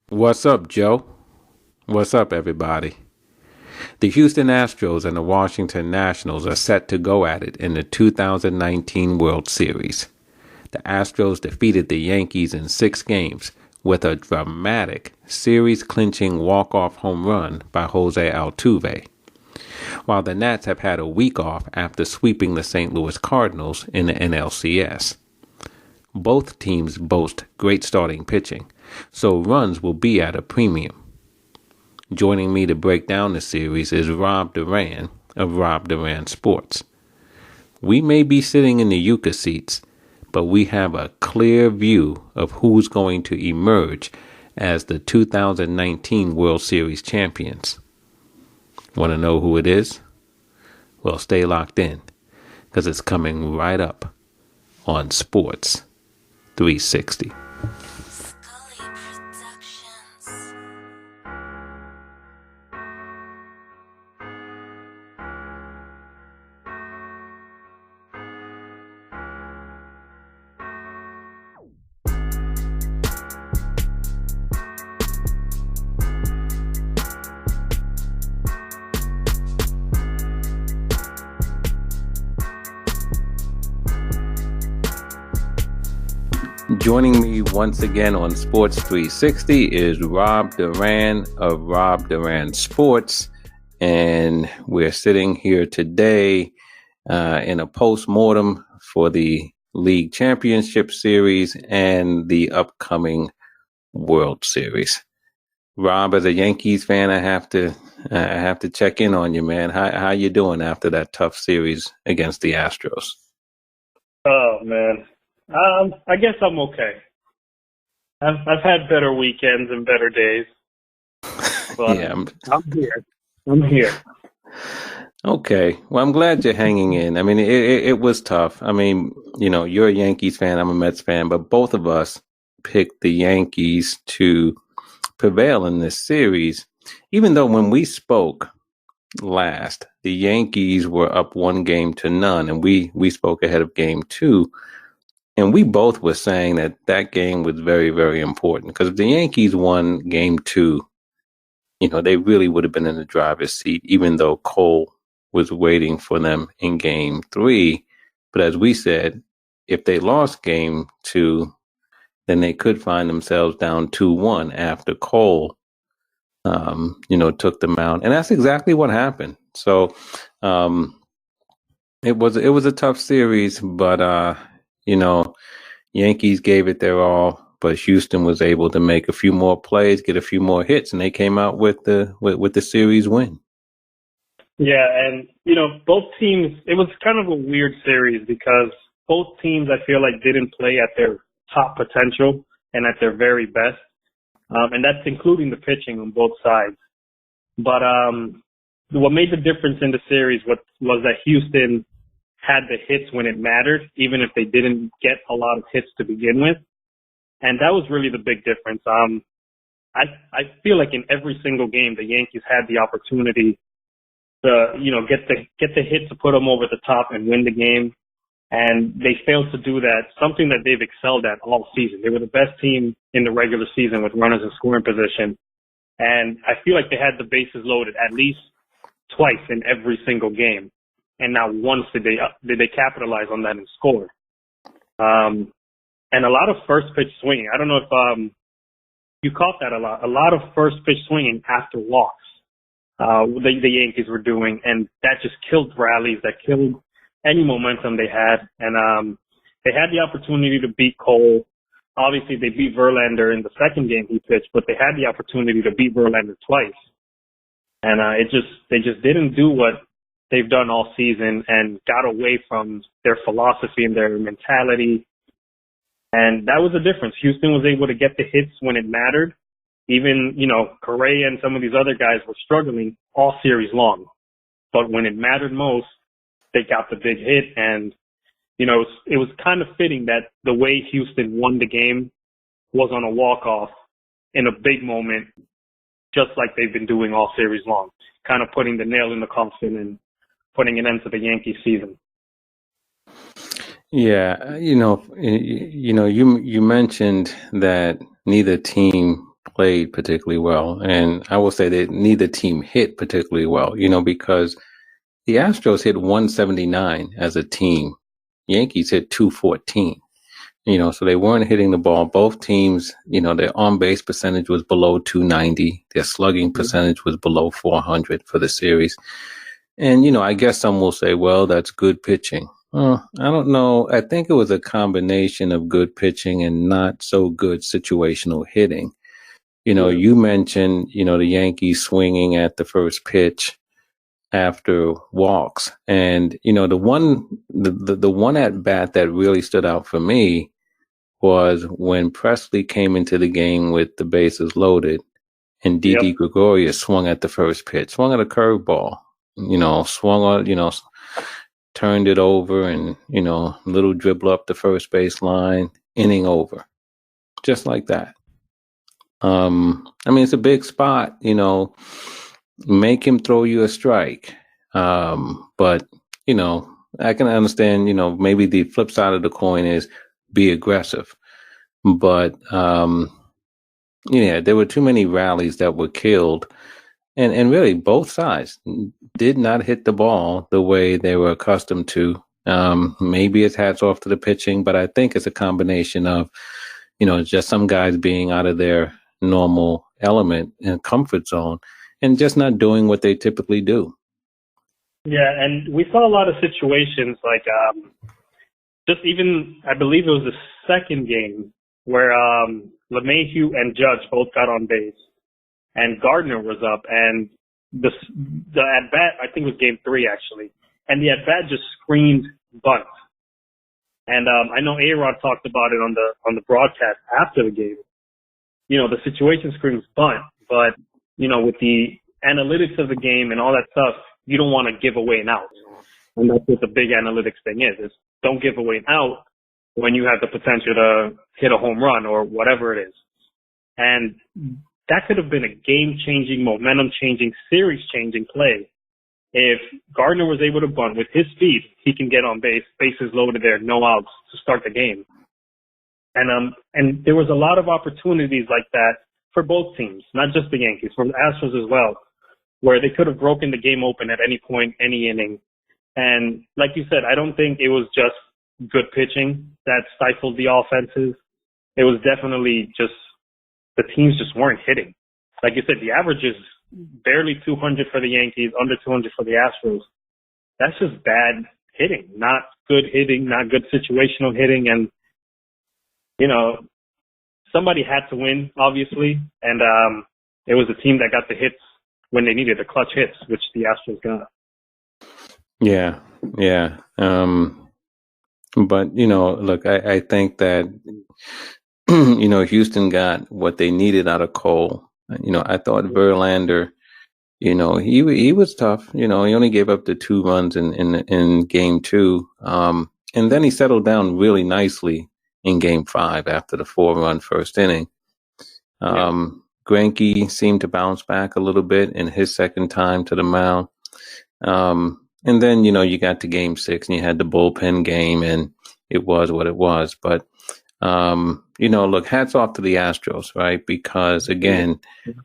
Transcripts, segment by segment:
What's up, Joe? What's up, everybody? The Houston Astros and the Washington Nationals are set to go at it in the 2019 World Series. The Astros defeated the Yankees in 6 games with a dramatic series-clinching walk-off home run by Jose Altuve, while the Nats have had a week off after sweeping the St. Louis Cardinals in the NLCS. Both teams boast great starting pitching, so runs will be at a premium. Joining me to break down the series is Rob Duran of Rob Duran Sports. We may be sitting in the Yucca seats, but we have a clear view of who's going to emerge as the 2019 World Series champions. Want to know who it is? Well, stay locked in, because it's coming right up on Sports 360. Joining me once again on Sports 360 is Rob Duran of Rob Duran Sports, and we're sitting here today in a post-mortem for the League Championship Series and the upcoming World Series. Rob, as a Yankees fan, I have to check in on you, man. How you doing after that tough series against the Astros? Oh man. I guess I'm okay. I've had better weekends and better days, but Yeah, I'm here. Okay. Well, I'm glad you're hanging in. I mean, it was tough. I mean, you're a Yankees fan, I'm a Mets fan, but both of us picked the Yankees to prevail in this series, even though when we spoke last, the Yankees were up 1-0, and we spoke ahead of game 2. And we both were saying that game was very, very important, because if the Yankees won game 2, they really would have been in the driver's seat, even though Cole was waiting for them in game 3. But as we said, if they lost game 2, then they could find themselves down 2-1 after Cole, took them out. And that's exactly what happened. So it was a tough series, but Yankees gave it their all, but Houston was able to make a few more plays, get a few more hits, and they came out with the series win. Yeah, and both teams. It was kind of a weird series because both teams, I feel like, didn't play at their top potential and at their very best, and that's including the pitching on both sides. But what made the difference in the series was that Houston had the hits when it mattered, even if they didn't get a lot of hits to begin with. And that was really the big difference. I feel like in every single game, the Yankees had the opportunity to, get the hit to put them over the top and win the game. And they failed to do that, something that they've excelled at all season. They were the best team in the regular season with runners in scoring position. And I feel like they had the bases loaded at least twice in every single game. And not once did they capitalize on that and score. And a lot of first pitch swinging. I don't know if you caught that a lot. A lot of first pitch swinging after walks. The Yankees were doing, and that just killed rallies. That killed any momentum they had. And they had the opportunity to beat Cole. Obviously, they beat Verlander in the second game he pitched, but they had the opportunity to beat Verlander twice. And they just didn't do what they've done all season and got away from their philosophy and their mentality. And that was the difference. Houston was able to get the hits when it mattered. Even, Correa and some of these other guys were struggling all series long. But when it mattered most, they got the big hit. And, it was kind of fitting that the way Houston won the game was on a walk-off in a big moment, just like they've been doing all series long, kind of putting the nail in the coffin and putting an end to the Yankee season. Yeah, you mentioned that neither team played particularly well. And I will say that neither team hit particularly well, because the Astros hit 179 as a team. Yankees hit 214. So they weren't hitting the ball. Both teams, their on-base percentage was below 290. Their slugging percentage was below 400 for the series. And, I guess some will say, well, that's good pitching. I don't know. I think it was a combination of good pitching and not so good situational hitting. You mentioned, the Yankees swinging at the first pitch after walks. And, the one at bat that really stood out for me was when Presley came into the game with the bases loaded and Didi Gregorius swung at the first pitch, swung at a curveball, swung on, turned it over and, little dribble up the first base line, inning over, just like that. It's a big spot, make him throw you a strike. But, I can understand, maybe the flip side of the coin is be aggressive. But, there were too many rallies that were killed. And really, both sides did not hit the ball the way they were accustomed to. Maybe it's hats off to the pitching, but I think it's a combination of, just some guys being out of their normal element and comfort zone and just not doing what they typically do. Yeah, and we saw a lot of situations like I believe it was the second game where LeMahieu and Judge both got on base. And Gardner was up, and the at-bat, I think it was game 3, actually, and the at-bat just screamed bunt. And I know A-Rod talked about it on the broadcast after the game. The situation screams bunt, but, with the analytics of the game and all that stuff, you don't want to give away an out. And that's what the big analytics thing is don't give away an out when you have the potential to hit a home run or whatever it is. And that could have been a game-changing, momentum-changing, series-changing play. If Gardner was able to bunt with his speed, he can get on base, bases loaded there, no outs to start the game. And there was a lot of opportunities like that for both teams, not just the Yankees, for the Astros as well, where they could have broken the game open at any point, any inning. And like you said, I don't think it was just good pitching that stifled the offenses. It was definitely just the teams just weren't hitting. Like you said, the average is barely 200 for the Yankees, under 200 for the Astros. That's just bad hitting, not good hitting, not good situational hitting. And, somebody had to win, obviously. And it was the team that got the hits when they needed the clutch hits, which the Astros got. Yeah. But, look, I think that, Houston got what they needed out of Cole. I thought Verlander, he was tough. He only gave up the 2 runs in game 2. And then he settled down really nicely in game 5 after the 4-run first inning. Greinke seemed to bounce back a little bit in his second time to the mound. And then, you got to game 6 and you had the bullpen game and it was what it was. But, look, hats off to the Astros, right? Because again,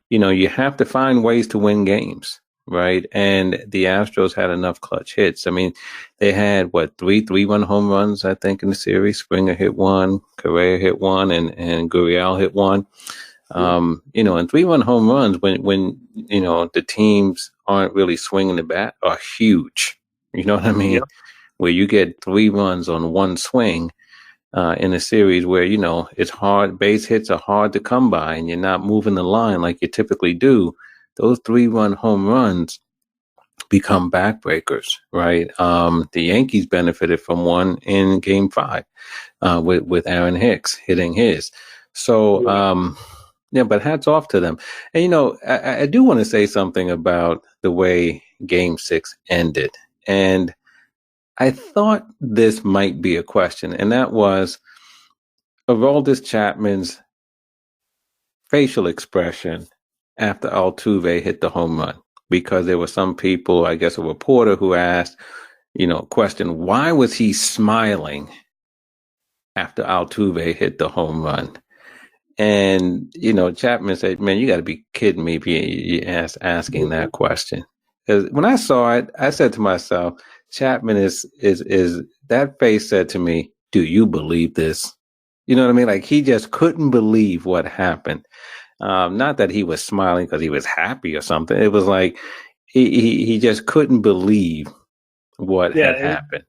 you have to find ways to win games, right? And the Astros had enough clutch hits. I mean, they had 3-run home runs, I think, in the series. Springer hit 1, Correa hit 1, and Gurriel hit 1. And 3-run home runs when the teams aren't really swinging the bat are huge. You know what I mean? Yep. Where you get 3 runs on one swing in a series where, it's hard, base hits are hard to come by and you're not moving the line like you typically do. Those 3-run home runs become backbreakers, right? The Yankees benefited from one in game 5 with Aaron Hicks hitting his. So, but hats off to them. And, I do want to say something about the way game 6 ended. And I thought this might be a question, and that was Aroldis Chapman's facial expression after Altuve hit the home run. Because there were some people, I guess a reporter who asked, question, why was he smiling after Altuve hit the home run? And, Chapman said, man, you got to be kidding me if you asking that question. Because when I saw it, I said to myself, Chapman is that face said to me, do you believe this? You know what I mean? Like he just couldn't believe what happened. Not that he was smiling because he was happy or something. It was like he just couldn't believe what had happened.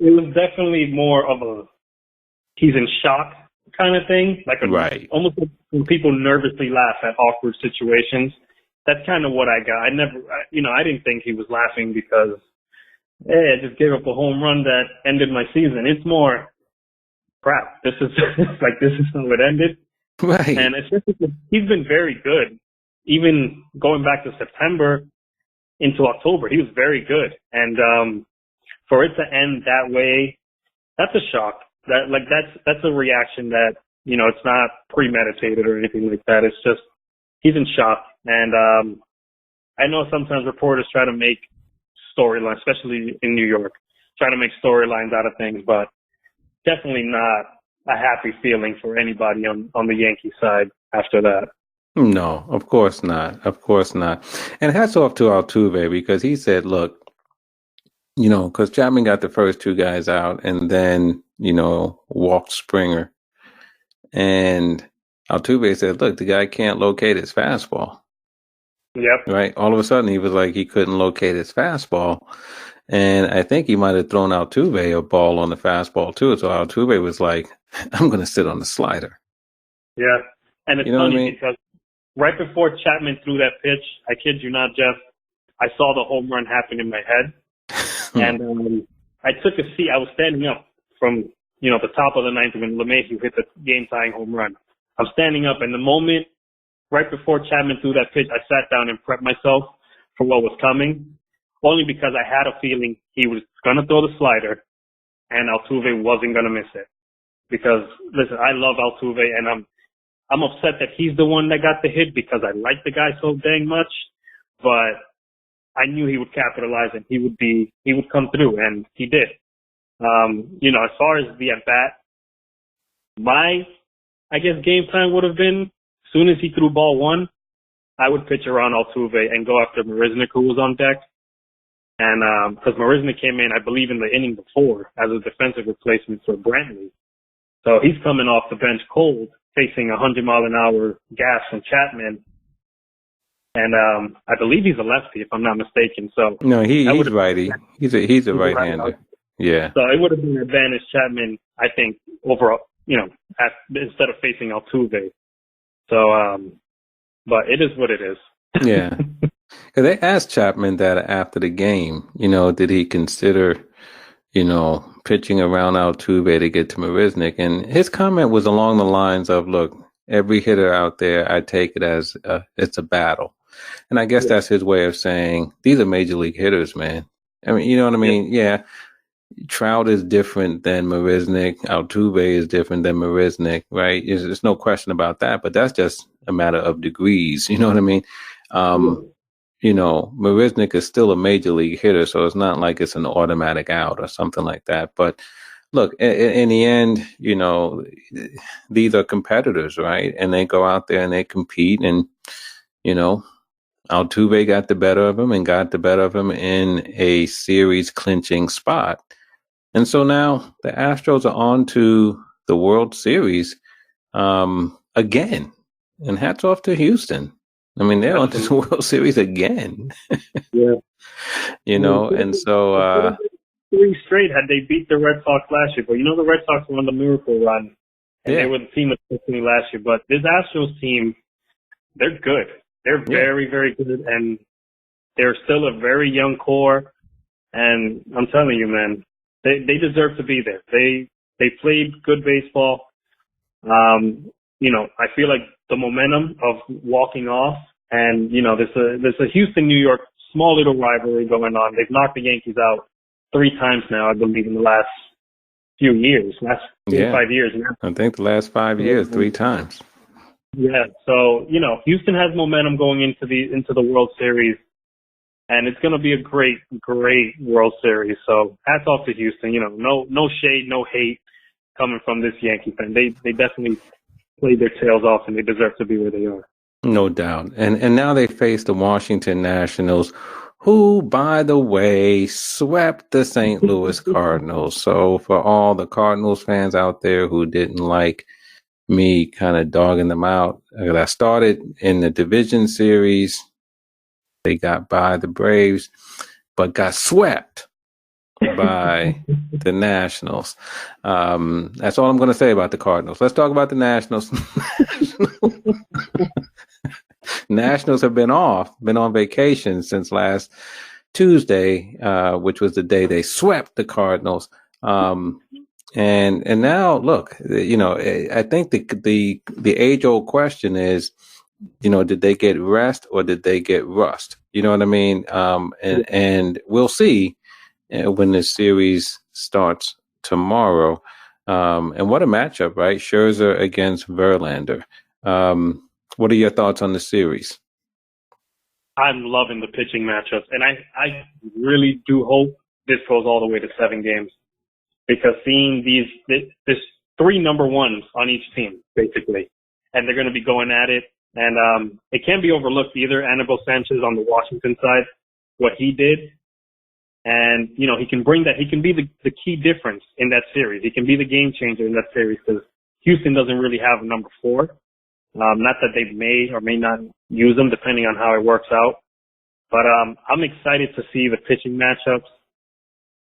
It was definitely more of a he's in shock kind of thing, like almost like when people nervously laugh at awkward situations. That's kind of what I got. I didn't think he was laughing because, hey, I just gave up a home run that ended my season. It's more, crap, this is this is how it ended. Right. And it's just, he's been very good. Even going back to September into October, he was very good. And for it to end that way, that's a shock. That's a reaction that, it's not premeditated or anything like that. It's just, he's in shock. And I know sometimes reporters try to make storylines, especially in New York, try to make storylines out of things, but definitely not a happy feeling for anybody on the Yankee side after that. No, of course not. Of course not. And hats off to Altuve because he said, look, because Chapman got the first two guys out and then, walked Springer. And Altuve said, look, the guy can't locate his fastball. Yep. Right. All of a sudden, he was like, he couldn't locate his fastball. And I think he might have thrown Altuve a ball on the fastball, too. So Altuve was like, I'm going to sit on the slider. Yeah. And it's funny because right before Chapman threw that pitch, I kid you not, Jeff, I saw the home run happen in my head. And I took a seat. I was standing up from, the top of the ninth when LeMahieu hit the game-tying home run. I'm standing up, and the moment right before Chapman threw that pitch, I sat down and prepped myself for what was coming, only because I had a feeling he was going to throw the slider and Altuve wasn't going to miss it. Because, listen, I love Altuve, and I'm upset that he's the one that got the hit because I like the guy so dang much, but I knew he would capitalize and he would come through, and he did. As far as the at-bat, my, I guess, game plan would have been, as soon as he threw ball one, I would pitch around Altuve and go after Marisnick, who was on deck. And because Marisnick came in, I believe, in the inning before as a defensive replacement for Brantley. So he's coming off the bench cold, facing 100-mile-an-hour gas from Chapman. And I believe he's a lefty, if I'm not mistaken. So no, he's righty. He's a right-hander. Yeah. So it would have been an advantage Chapman, I think, overall, instead of facing Altuve. So, but it is what it is. Yeah. They asked Chapman that after the game, did he consider, pitching around Altuve to get to Marisnick? And his comment was along the lines of, look, every hitter out there, I take it as it's a battle. And I guess that's his way of saying, these are major league hitters, man. I mean, you know what I mean? Yeah. Trout is different than Marisnick. Altuve is different than Marisnick, right? There's no question about that, but that's just a matter of degrees. You know what I mean? Marisnick is still a major league hitter, so it's not like it's an automatic out or something like that. But look, in the end, these are competitors, right? And they go out there and they compete, and, Altuve got the better of him and got the better of him in a series clinching spot. And so now the Astros are on to the World Series again. And hats off to Houston. I mean, they're on to the World Series again. Yeah. And so 3 straight had they beat the Red Sox last year. But the Red Sox were on the miracle run. And they were the team of destiny last year. But this Astros team, they're good. They're very, very good. And they're still a very young core. And I'm telling you, man, they deserve to be there. They played good baseball. I feel like the momentum of walking off, and there's a Houston-New York small little rivalry going on. They've knocked the Yankees out 3 times now, I believe, in the last few years, last 5 years. I think the last 5 years, 3 times. Yeah. So Houston has momentum going into the World Series. And it's going to be a great, great World Series. So hats off to Houston. No shade, no hate coming from this Yankee fan. They definitely played their tails off, and they deserve to be where they are. No doubt. And now they face the Washington Nationals, who, by the way, swept the St. Louis Cardinals. So for all the Cardinals fans out there who didn't like me kind of dogging them out, I started in the division series. They got by the Braves, but got swept by the Nationals. That's all I'm going to say about the Cardinals. Let's talk about the Nationals. Nationals have been on vacation since last Tuesday, which was the day they swept the Cardinals. And now look, I think the age old question is, did they get rest or did they get rust? You know what I mean? And we'll see when this series starts tomorrow. And what a matchup, right? Scherzer against Verlander. What are your thoughts on the series? I'm loving the pitching matchups, and I really do hope this goes all the way to 7 games, because seeing there's 3 number ones on each team, basically, and they're going to be going at it, and it can't be overlooked either. Anibal Sanchez on the Washington side, what he did, and, he can bring that, he can be the key difference in that series. He can be the game changer in that series, because Houston doesn't really have a number 4. Not that they may or may not use them, depending on how it works out. But I'm excited to see the pitching matchups,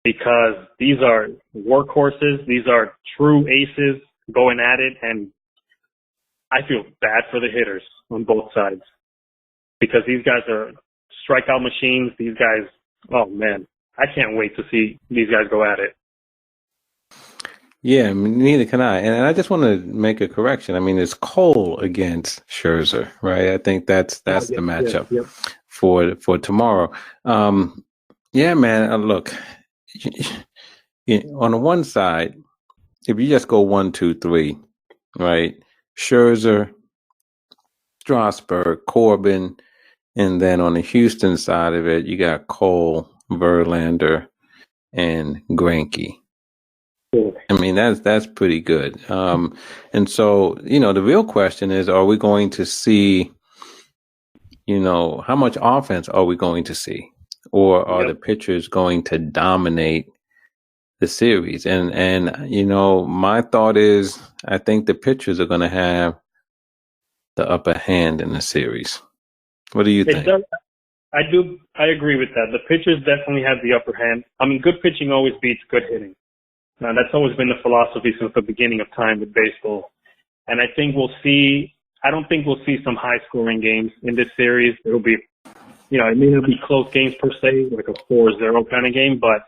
because these are workhorses. These are true aces going at it. And I feel bad for the hitters on both sides, because these guys are strikeout machines. These guys, oh, man, I can't wait to see these guys go at it. Yeah, neither can I. And I just want to make a correction. I mean, it's Cole against Scherzer, right? I think that's the matchup for tomorrow. Yeah, man. Look, on the one side, if you just go 1, 2, 3, right? Scherzer, Strasburg, Corbin, and then on the Houston side of it, you got Cole, Verlander, and Greinke. I mean, that's pretty good. And so, the real question is, are we going to see, how much offense are we going to see? Or are the pitchers going to dominate the series? And my thought is, I think the pitchers are going to have the upper hand in the series. What do you think? I agree with that. The pitchers definitely have the upper hand. I mean, good pitching always beats good hitting. Now, that's always been the philosophy since the beginning of time with baseball. And I don't think we'll see some high-scoring games in this series. It'll be, it may not be close games per se, like a 4-0 kind of game, but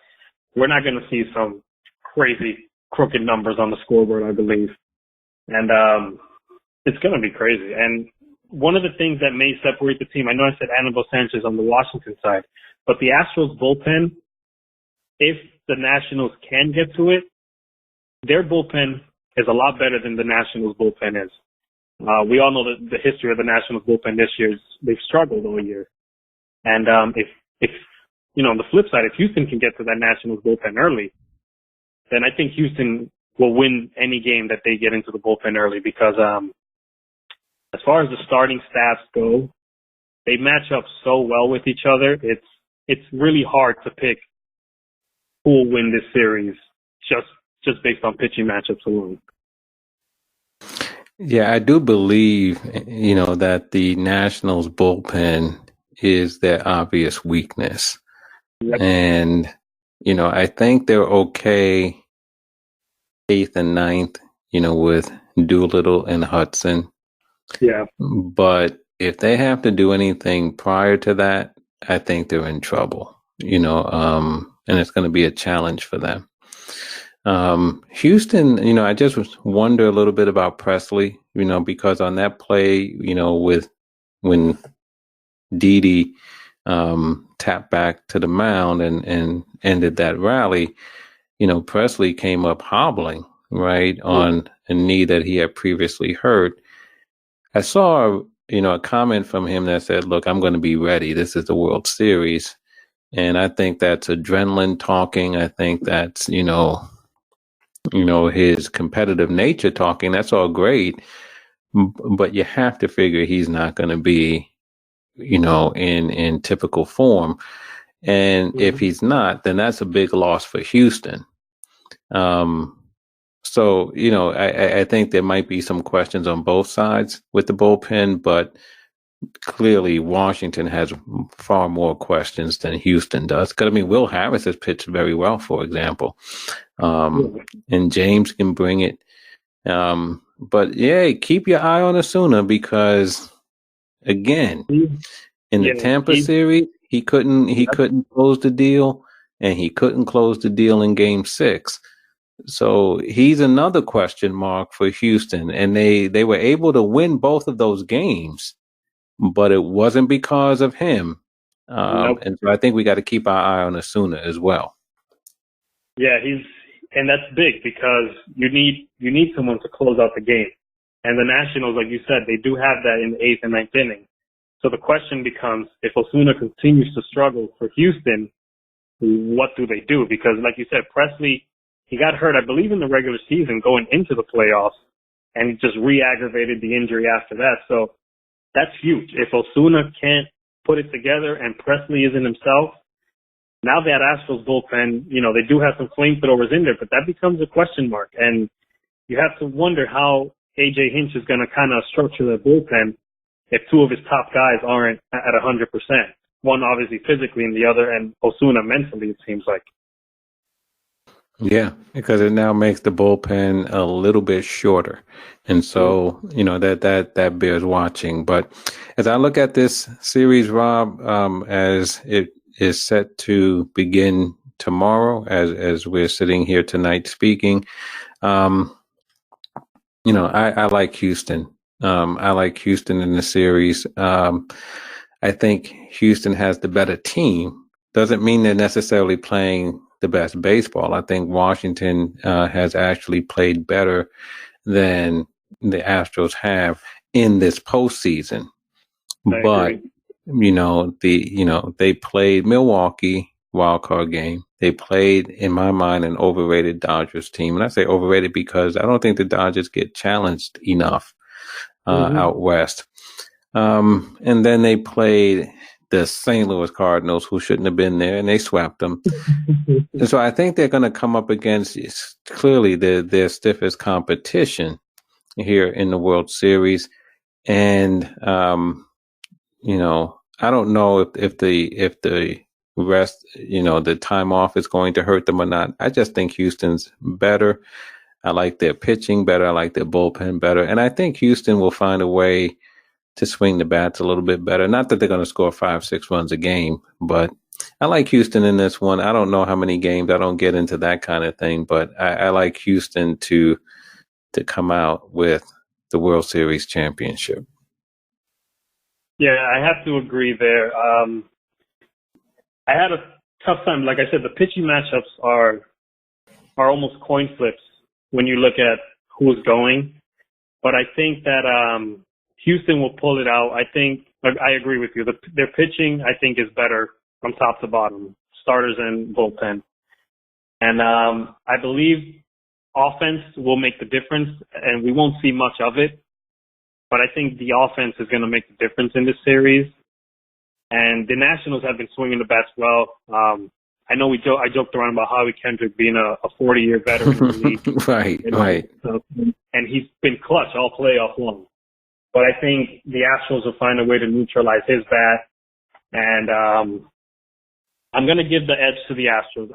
we're not going to see some crazy crooked numbers on the scoreboard, I believe. And it's going to be crazy. And one of the things that may separate the team, I know I said Anibal Sanchez on the Washington side, but the Astros bullpen, if the Nationals can get to it, their bullpen is a lot better than the Nationals bullpen is. We all know the history of the Nationals bullpen this year. They've struggled all year. And if on the flip side, if Houston can get to that Nationals bullpen early, then I think Houston will win any game that they get into the bullpen early, because as far as the starting staffs go, they match up so well with each other. It's really hard to pick who will win this series just based on pitching matchups alone. Yeah, I do believe, that the Nationals bullpen is their obvious weakness. Yep. And, I think they're okay 8th and 9th, with Doolittle and Hudson. Yeah. But if they have to do anything prior to that, I think they're in trouble, and it's going to be a challenge for them. Houston, I just wonder a little bit about Presley, because on that play, with when Didi tapped back to the mound and ended that rally, Presley came up hobbling, right, on a knee that he had previously hurt. I saw, a comment from him that said, look, I'm going to be ready. This is the World Series. And I think that's adrenaline talking. I think that's, his competitive nature talking. That's all great. but you have to figure he's not going to be, in typical form. And if he's not, then that's a big loss for Houston. So, I think there might be some questions on both sides with the bullpen, but clearly Washington has far more questions than Houston does. Because, Will Harris has pitched very well, for example. And James can bring it. But yeah, keep your eye on Osuna because, again, in the Tampa series, he couldn't close the deal, and he couldn't close the deal in Game 6. So he's another question mark for Houston, and they were able to win both of those games, but it wasn't because of him. And so I think we got to keep our eye on Osuna as well. Yeah, and that's big because you need someone to close out the game. And the Nationals, like you said, they do have that in the 8th and 9th inning. So the question becomes, if Osuna continues to struggle for Houston, what do they do? Because like you said, Presley, he got hurt, I believe, in the regular season going into the playoffs, and he just re-aggravated the injury after that. So that's huge. If Osuna can't put it together and Presley isn't himself, now that Astros bullpen, they do have some flamethrowers in there, but that becomes a question mark. And you have to wonder how A.J. Hinch is going to kind of structure the bullpen if two of his top guys aren't at 100%. One obviously physically and the other, and Osuna mentally, it seems like. Yeah, because it now makes the bullpen a little bit shorter. And so, that bears watching. But as I look at this series, Rob, as it is set to begin tomorrow, as we're sitting here tonight speaking, I like Houston. I like Houston in the series. I think Houston has the better team. Doesn't mean they're necessarily playing the best baseball. I think Washington has actually played better than the Astros have in this postseason. But they played Milwaukee wild card game. They played, in my mind, an overrated Dodgers team, and I say overrated because I don't think the Dodgers get challenged enough out west. And then they played the St. Louis Cardinals, who shouldn't have been there, and they swept them. And so I think they're going to come up against clearly their stiffest competition here in the World Series. And, I don't know if the rest, the time off is going to hurt them or not. I just think Houston's better. I like their pitching better. I like their bullpen better. And I think Houston will find a way to swing the bats a little bit better. Not that they're going to score 5-6 runs a game, but I like Houston in this one. I don't know how many games. I don't get into that kind of thing, but I like Houston to come out with the World Series championship. Yeah, I have to agree there. I had a tough time. Like I said, the pitching matchups are almost coin flips when you look at who's going. But I think that Houston will pull it out. I agree with you. Their pitching, I think, is better from top to bottom, starters and bullpen. And I believe offense will make the difference, and we won't see much of it. But I think the offense is going to make the difference in this series. And the Nationals have been swinging the bats well. I know I joked around about Howie Kendrick being a 40-year veteran in the league. Right. So, and he's been clutch all playoff long. But I think the Astros will find a way to neutralize his bat. And I'm going to give the edge to the Astros.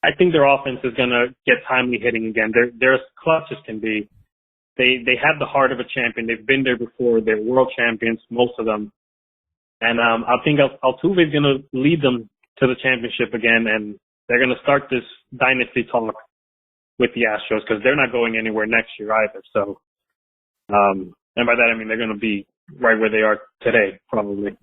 I think their offense is going to get timely hitting again. They're as clutch as can be. They have the heart of a champion. They've been there before. They're world champions, most of them. And I think Altuve is going to lead them to the championship again, and they're going to start this dynasty talk with the Astros because they're not going anywhere next year either. So, and by that I mean they're going to be right where they are today, probably.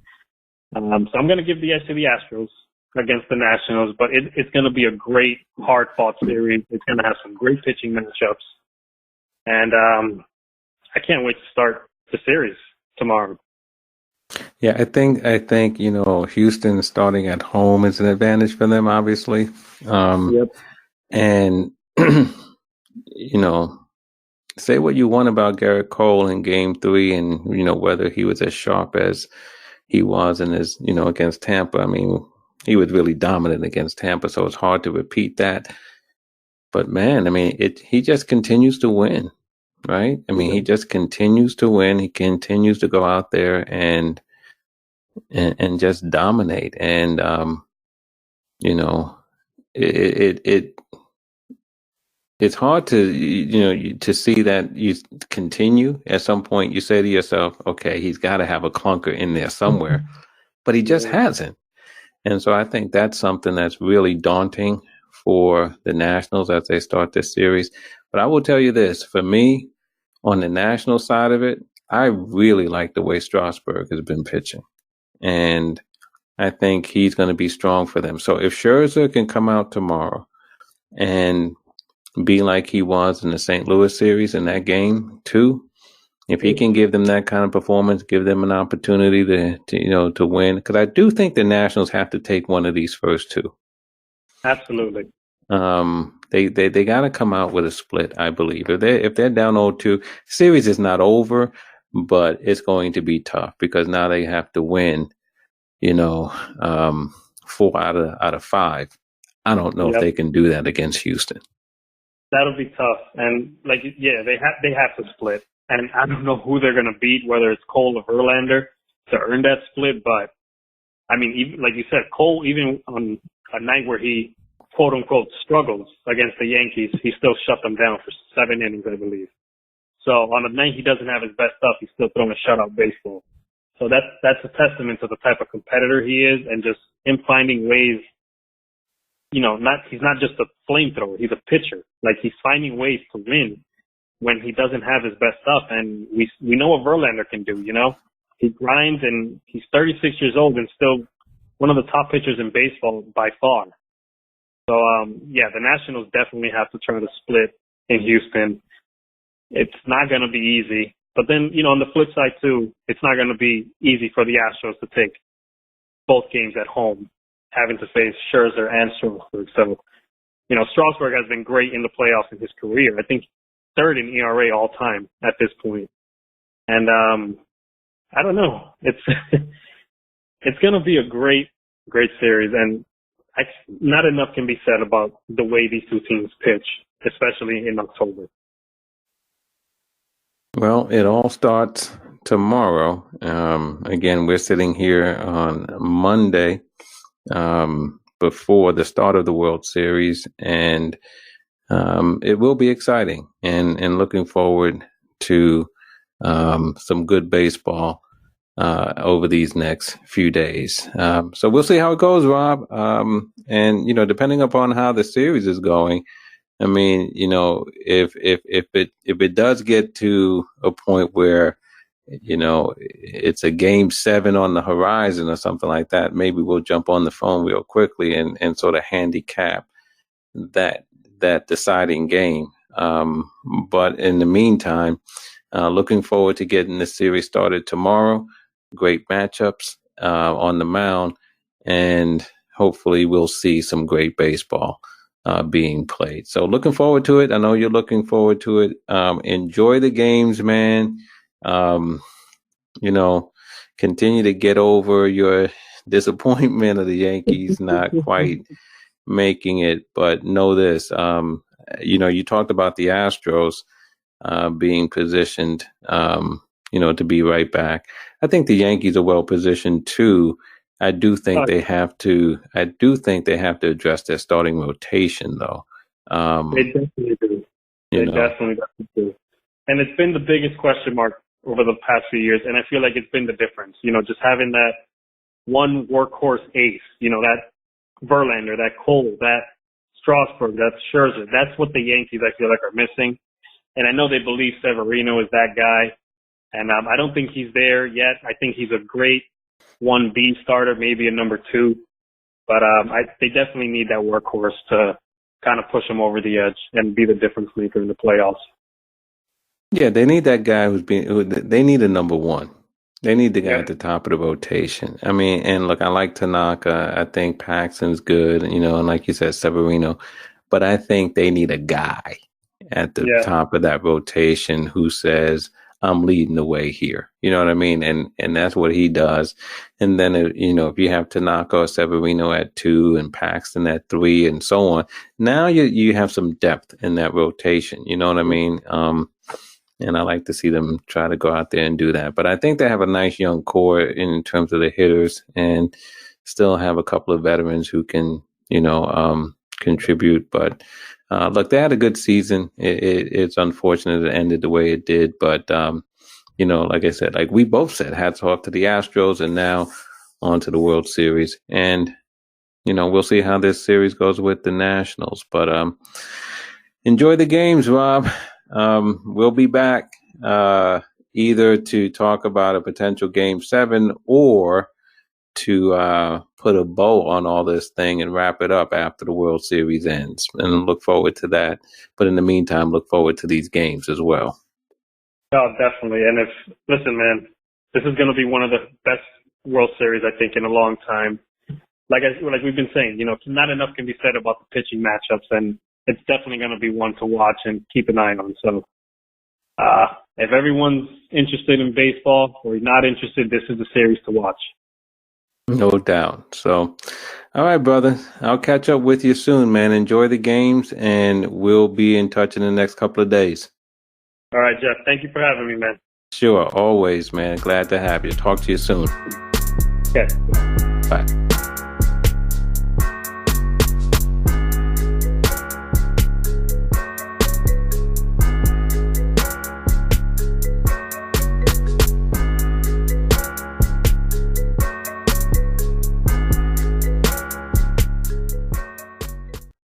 So I'm going to give the edge to the Astros against the Nationals, but it's going to be a great, hard-fought series. It's going to have some great pitching matchups. And I can't wait to start the series tomorrow. Yeah, I think Houston starting at home is an advantage for them, obviously. Yep. And say what you want about Garrett Cole in Game 3, and whether he was as sharp as he was in his against Tampa. I mean, he was really dominant against Tampa, so it's hard to repeat that. But man, I mean, he just continues to win, right? I mean, he just continues to win. He continues to go out there and just dominate. And it's hard to see that you continue. At some point, you say to yourself, okay, he's got to have a clunker in there somewhere, but he just hasn't. And so I think that's something that's really daunting for the Nationals as they start this series. But I will tell you this, for me, on the national side of it, I really like the way Strasburg has been pitching. And I think he's going to be strong for them. So if Scherzer can come out tomorrow and be like he was in the St. Louis series in that game too, if he can give them that kind of performance, give them an opportunity to win, because I do think the Nationals have to take one of these first two. Absolutely. They got to come out with a split, I believe. If they're down 0-2, series is not over, but it's going to be tough because now they have to win, 4 out of 5. I don't know if they can do that against Houston. That'll be tough, and they have to split. And I don't know who they're going to beat, whether it's Cole or Verlander, to earn that split. But I mean, even, like you said, Cole, even on a night where he quote unquote struggles against the Yankees, he still shut them down for 7 innings, I believe. So on a night he doesn't have his best stuff, he's still throwing a shutout baseball. So that's a testament to the type of competitor he is, and just him finding ways. He's not just a flamethrower; he's a pitcher. Like, he's finding ways to win when he doesn't have his best stuff, and we know what Verlander can do. He grinds, and he's 36 years old and still one of the top pitchers in baseball by far. So the Nationals definitely have to try to split in Houston. It's not going to be easy. But then, on the flip side, too, it's not going to be easy for the Astros to take both games at home, having to face Scherzer and Strasburg. So, Strasburg has been great in the playoffs in his career. I think third in ERA all time at this point. And I don't know. It's it's going to be a great series. And not enough can be said about the way these two teams pitch, especially in October. Well, it all starts tomorrow. Again, we're sitting here on Monday before the start of the World Series, and it will be exciting, and looking forward to some good baseball over these next few days. So we'll see how it goes, Rob. And depending upon how the series is going, I mean, if it does get to a point where, it's a game 7 on the horizon or something like that, maybe we'll jump on the phone real quickly and sort of handicap that deciding game. But in the meantime, looking forward to getting the series started tomorrow. Great matchups on the mound, and hopefully we'll see some great baseball being played. So looking forward to it. I know you're looking forward to it. Enjoy the games, man. Continue to get over your disappointment of the Yankees not quite making it. But know this, you talked about the Astros being positioned, to be right back. I think the Yankees are well positioned too. I do think they have to address their starting rotation, though. They definitely do. Definitely do. And it's been the biggest question mark over the past few years, and I feel like it's been the difference. Just having that one workhorse ace, that Verlander, that Cole, that Strasburg, that Scherzer. That's what the Yankees, I feel like, are missing. And I know they believe Severino is that guy, and I don't think he's there yet. I think he's a great 1B starter, maybe a number 2. But they definitely need that workhorse to kind of push them over the edge and be the difference maker in the playoffs. Yeah, they need that guy they need a number 1. They need the guy at the top of the rotation. I mean, and look, I like Tanaka. I think Paxton's good, and like you said, Severino. But I think they need a guy. at the top of that rotation who says, I'm leading the way here. You know what I mean? And that's what he does. And then, if you have Tanaka or Severino at 2 and Paxton at 3 and so on, now you have some depth in that rotation. You know what I mean? And I like to see them try to go out there and do that. But I think they have a nice young core in terms of the hitters and still have a couple of veterans who can, contribute. But look, they had a good season. It's unfortunate it ended the way it did. But, like I said, like we both said, hats off to the Astros and now on to the World Series. And, we'll see how this series goes with the Nationals. But enjoy the games, Rob. We'll be back either to talk about a potential Game 7 or to put a bow on all this thing and wrap it up after the World Series ends. And look forward to that. But in the meantime, look forward to these games as well. Oh, definitely. And listen, man, this is going to be one of the best World Series, I think, in a long time. Like we've been saying, not enough can be said about the pitching matchups, and it's definitely going to be one to watch and keep an eye on. So if everyone's interested in baseball or not interested, this is the series to watch. No doubt. So, all right, brother. I'll catch up with you soon, man. Enjoy the games, and we'll be in touch in the next couple of days. All right, Jeff. Thank you for having me, man. Sure. Always, man. Glad to have you. Talk to you soon. Okay. Bye.